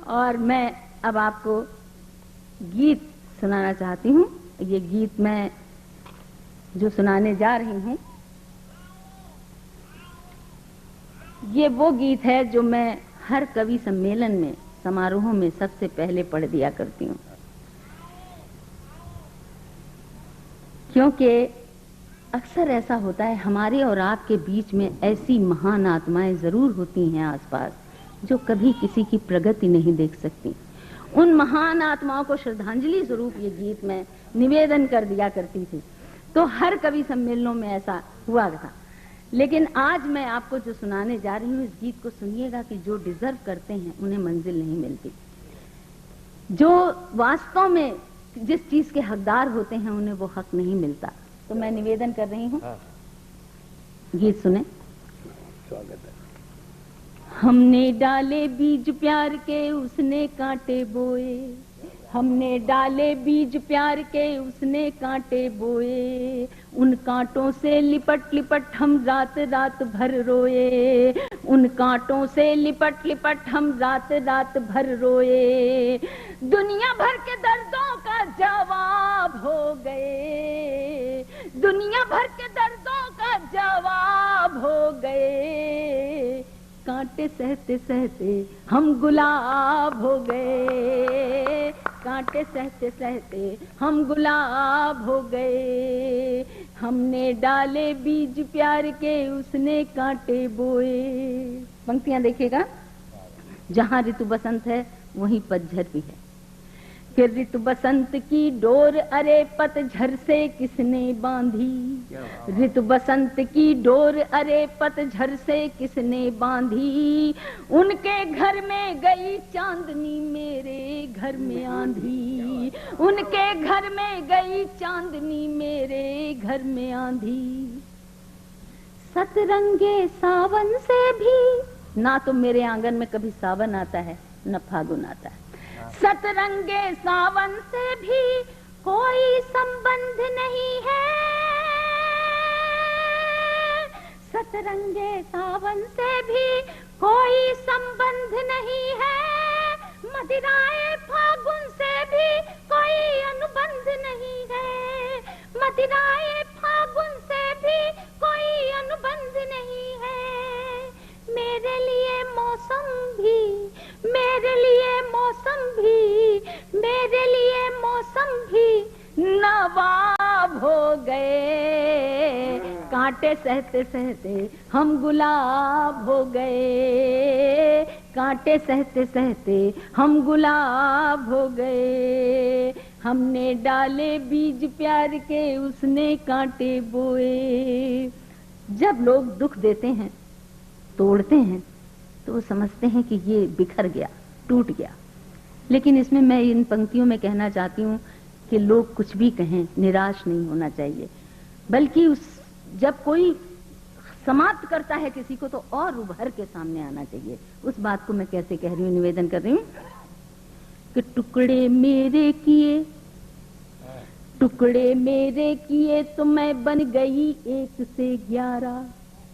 और मैं अब आपको गीत सुनाना चाहती हूँ। ये गीत मैं जो सुनाने जा रही हूँ, ये वो गीत है जो मैं हर कवि सम्मेलन में, समारोहों में सबसे पहले पढ़ दिया करती हूँ, क्योंकि अक्सर ऐसा होता है हमारे और आपके बीच में ऐसी महान आत्माएं जरूर होती हैं आसपास जो कभी किसी की प्रगति नहीं देख सकती। उन महान आत्माओं को श्रद्धांजलि स्वरूप ये गीत मैं निवेदन कर दिया करती थी। तो हर कवि सम्मेलनों में ऐसा हुआ था। लेकिन आज मैं आपको जो सुनाने जा रही हूँ, इस गीत को सुनिएगा कि जो डिजर्व करते हैं उन्हें मंजिल नहीं मिलती। जो वास्तव में जिस चीज के हकदार होते हैं उन्हें वो हक नहीं मिलता। तो मैं निवेदन कर रही हूँ, गीत सुने। स्वागत है। हमने डाले बीज प्यार के, उसने कांटे बोए। हमने डाले बीज प्यार के, उसने कांटे बोए। उन कांटों से लिपट लिपट हम रात रात भर रोए। उन कांटों से लिपट लिपट हम रात रात भर रोए। दुनिया भर के दर्दों का जवाब हो गए। दुनिया भर के दर्दों का जवाब हो गए। कांटे सहते सहते हम गुलाब हो गए। कांटे सहते सहते हम गुलाब हो गए। हमने डाले बीज प्यार के, उसने कांटे बोए। पंक्तियां देखिएगा। जहां ऋतु बसंत है वहीं पतझड़ भी है। फिर ऋतु बसंत की डोर अरे पतझड़ से किसने बांधी। ऋतु बसंत की डोर अरे पतझड़ से किसने बांधी। उनके घर में गई चांदनी, मेरे घर में आंधी। उनके घर में गई चांदनी, मेरे घर में आंधी। सतरंगे सावन से भी, ना तो मेरे आंगन में कभी सावन आता है न फागुन आता है। सतरंगे सावन से भी कोई संबंध नहीं है। सतरंगे सावन से भी कोई संबंध नहीं है। मदिराए फागुन से भी कोई अनुबंध नहीं है। मदिराए फागुन से भी कोई अनुबंध नहीं है। मेरे लिए मौसम भी, मेरे लिए मौसम भी, मेरे लिए मौसम भी नवाब हो गए। कांटे सहते सहते हम गुलाब हो गए। कांटे सहते सहते हम गुलाब हो गए। हमने डाले बीज प्यार के, उसने कांटे बोए। जब लोग दुख देते हैं, तोड़ते हैं, तो वो समझते हैं कि ये बिखर गया, टूट गया। लेकिन इसमें मैं इन पंक्तियों में कहना चाहती हूँ कि लोग कुछ भी कहें, निराश नहीं होना चाहिए, बल्कि जब कोई समाप्त करता है किसी को तो और उभर के सामने आना चाहिए। उस बात को मैं कैसे कह रही हूँ, निवेदन कर रही हूँ कि टुकड़े मेरे किए, टुकड़े मेरे किए तो मैं बन गई 1 से 11।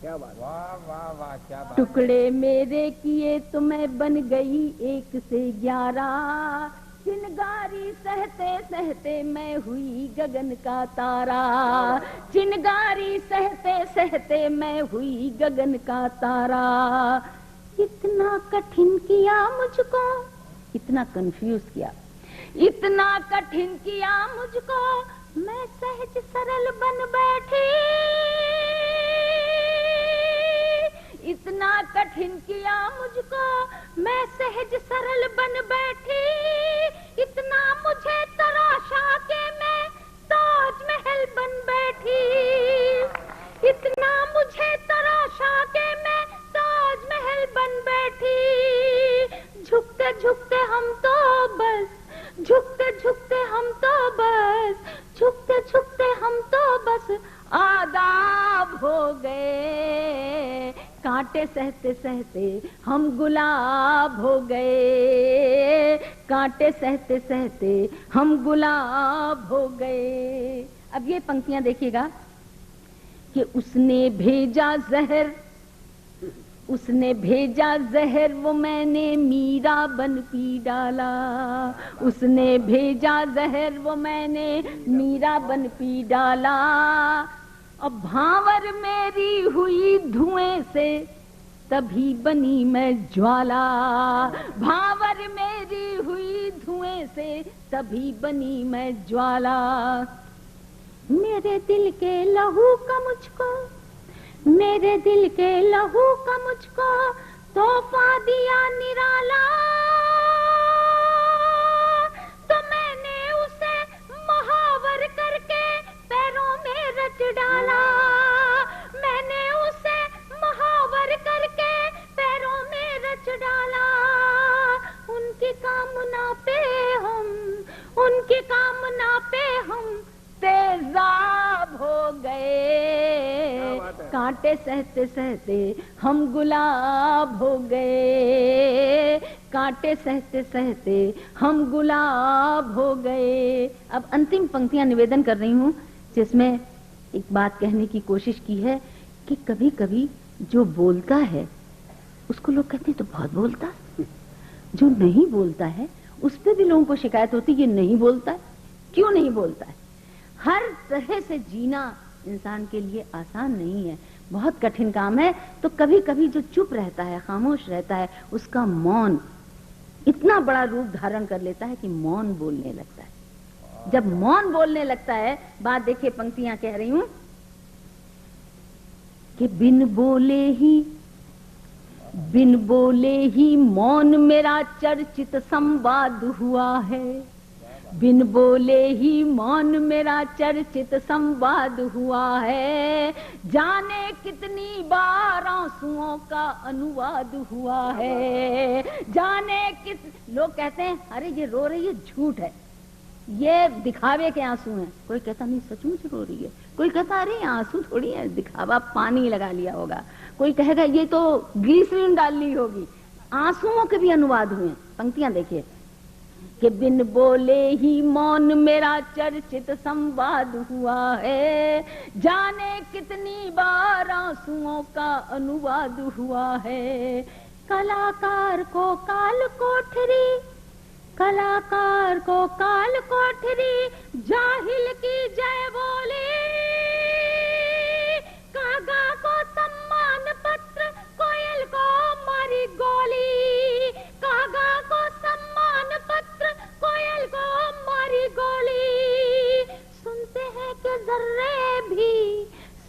क्या बात, वाह वाह वाह, क्या बात। टुकड़े मेरे किए तो मैं बन गई 1 से 11। चिनगारी सहते सहते मैं हुई गगन का तारा। चिनगारी सहते सहते मैं हुई गगन का तारा। इतना कठिन किया मुझको, इतना कंफ्यूज किया, इतना कठिन किया मुझको, मैं सहज सरल बन बैठी। इतना कठिन किया मुझको, मैं सहज सरल बन बैठी। इतना मुझे तराशा के मैं ताजमहल बन बैठी। इतना मुझे तराशा के मैं ताजमहल बन बैठी। झुकते झुकते हम तो बस, झुकते झुकते हम तो बस, झुकते झुकते हम तो बस आदाब हो गए। कांटे सहते सहते हम गुलाब हो गए। कांटे सहते सहते हम गुलाब हो गए। अब ये पंक्तियां देखिएगा कि उसने भेजा जहर, उसने भेजा जहर वो मैंने मीरा बन पी डाला। उसने भेजा जहर वो मैंने मीरा बन पी डाला। अब भांवर मेरी हुई धुएं से तभी बनी मैं ज्वाला। भांवर मेरी हुई धुएं से तभी बनी मैं ज्वाला। मेरे दिल के लहू का मुझको, मेरे दिल के लहू का मुझको तोहफा दिया निराला। तो मैंने उसे महावर करके पैरों में रच डाला। मैंने उसे महावर करके पैरों में रच डाला। उनकी कामना पे हम, उनकी कामना पे हम तेजाब हो गए। कांटे सहते सहते हम गुलाब हो गए। कांटे सहते सहते हम गुलाब हो गए। अब अंतिम पंक्तियां निवेदन कर रही हूँ, जिसमें एक बात कहने की कोशिश की है कि कभी कभी जो बोलता है उसको लोग कहते हैं तो बहुत बोलता है, जो नहीं बोलता है उस पर भी लोगों को शिकायत होती है ये नहीं बोलता है, क्यों नहीं बोलता है। हर तरह से जीना इंसान के लिए आसान नहीं है, बहुत कठिन काम है। तो कभी कभी जो चुप रहता है, खामोश रहता है, उसका मौन इतना बड़ा रूप धारण कर लेता है कि मौन बोलने लगता है। जब मौन बोलने लगता है, बात देखिए, पंक्तियां कह रही हूं कि बिन बोले ही मौन मेरा चर्चित संवाद हुआ है। बिन बोले ही मौन मेरा चर्चित संवाद हुआ है। जाने कितनी बार आंसुओं का अनुवाद हुआ है। जाने किस, लोग कहते हैं अरे ये रो रही है, झूठ है, ये दिखावे के आंसू हैं। कोई कहता नहीं सचमुच रो रही है। कोई कहता अरे आंसू थोड़ी है, दिखावा, पानी लगा लिया होगा। कोई कहेगा ये तो ग्लिसरीन डाल ली होगी। आंसुओं के भी अनुवाद हुए। पंक्तियां देखिए कि बिन बोले ही मौन मेरा चर्चित संवाद हुआ है। जाने कितनी बार आंसुओं का अनुवाद हुआ है। कलाकार को काल कोठरी, कलाकार को काल कोठरी, जाहिल की जय बोली। कागा को सम्मान पत्र, कोयल को मारी गोली। कागा को सम्मान पत्र, कोयल को मारी गोली। सुनते हैं कि जर्रे भी,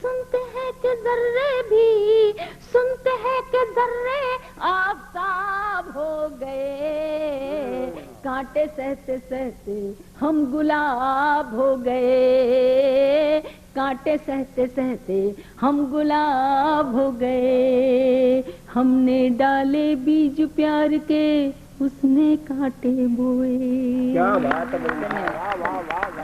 सुनते हैं कि जर्रे भी, सुनते हैं कि जर्रे आफताब हो गए। कांटे सहते सहते हम गुलाब हो गए। कांटे सहते सहते हम गुलाब हो गए। हमने डाले बीज प्यार के, उसने कांटे बोए। क्या बात है। वाह वाह वाह।